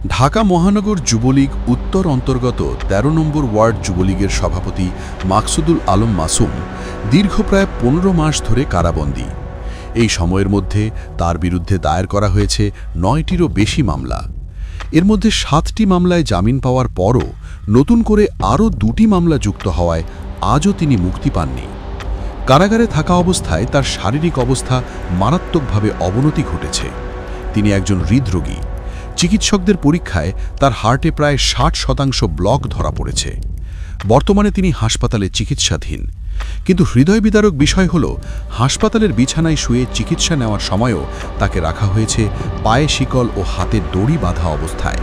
ঢাকা মহানগর যুবলীগ উত্তর অন্তর্গত ১৩ নম্বর ওয়ার্ড যুবলীগের সভাপতি মাকসুদুল আলম মাসুম দীর্ঘ প্রায় ১৫ মাস ধরে কারাবন্দী। এই সময়ের মধ্যে তার বিরুদ্ধে দায়ের করা হয়েছে ৯টিরও বেশি মামলা। এর মধ্যে ৭টি মামলায় জামিন পাওয়ার পরও নতুন করে আরও ২টি মামলা যুক্ত হওয়ায় আজও তিনি মুক্তি পাননি। কারাগারে থাকা অবস্থায় তার শারীরিক অবস্থা মারাত্মকভাবে অবনতি ঘটেছে। তিনি একজন হৃদরোগী। চিকিৎসকদের পরীক্ষায় তার হার্টে প্রায় ৬০% ব্লক ধরা পড়েছে। বর্তমানে তিনি হাসপাতালে চিকিৎসাধীন। কিন্তু হৃদয় বিদারক বিষয় হল, হাসপাতালের বিছানায় শুয়ে চিকিৎসা নেওয়ার সময়ও তাকে রাখা হয়েছে পায়ে শিকল ও হাতে দড়ি বাঁধা অবস্থায়।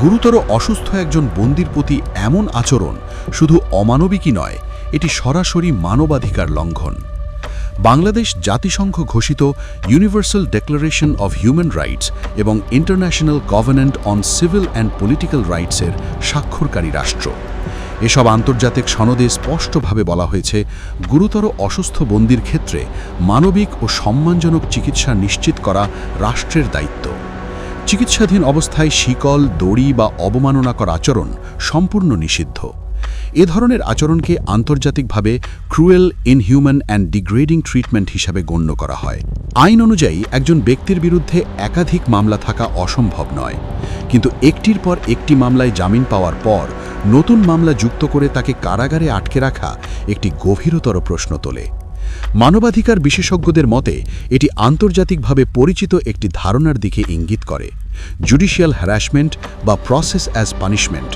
গুরুতর অসুস্থ একজন বন্দীর প্রতি এমন আচরণ শুধু অমানবিকই নয়, এটি সরাসরি মানবাধিকার লঙ্ঘন। বাংলাদেশ জাতিসংঘ ঘোষিত universal declaration of human rights এবং international covenant on civil and political রাইটসের স্বাক্ষরকারী রাষ্ট্র। এসব আন্তর্জাতিক সনদে স্পষ্টভাবে বলা হয়েছে, গুরুতর অসুস্থ বন্দীর ক্ষেত্রে মানবিক ও সম্মানজনক চিকিৎসা নিশ্চিত করা রাষ্ট্রের দায়িত্ব। চিকিৎসাধীন অবস্থায় শিকল, দড়ি বা অবমাননাকর আচরণ সম্পূর্ণ নিষিদ্ধ। এ ধরনের আচরণকে আন্তর্জাতিকভাবে cruel, inhuman and degrading treatment হিসাবে গণ্য করা হয়। আইন অনুযায়ী একজন ব্যক্তির বিরুদ্ধে একাধিক মামলা থাকা অসম্ভব নয়, কিন্তু একটির পর একটি মামলায় জামিন পাওয়ার পর নতুন মামলা যুক্ত করে তাকে কারাগারে আটকে রাখা একটি গভীরতর প্রশ্ন তোলে। মানবাধিকার বিশেষজ্ঞদের মতে এটি আন্তর্জাতিকভাবে পরিচিত একটি ধারণার দিকে ইঙ্গিত করে, জুডিশিয়াল হ্যারাসমেন্ট বা প্রসেস অ্যাজ পানিশমেন্ট,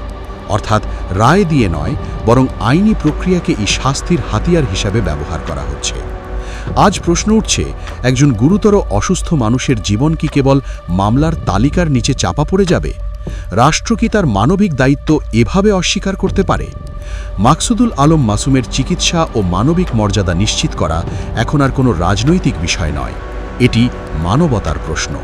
অর্থাৎ রায় দিয়ে নয় বরং আইনি প্রক্রিয়াকে এই শাস্তির হাতিয়ার হিসাবে ব্যবহার করা হচ্ছে। আজ প্রশ্ন উঠছে, একজন গুরুতর অসুস্থ মানুষের জীবন কি কেবল মামলার তালিকার নিচে চাপা পড়ে যাবে? রাষ্ট্র কি তার মানবিক দায়িত্ব এভাবে অস্বীকার করতে পারে? মাকসুদুল আলম মাসুমের চিকিৎসা ও মানবিক মর্যাদা নিশ্চিত করা এখন আর কোনো রাজনৈতিক বিষয় নয়, এটি মানবতার প্রশ্ন।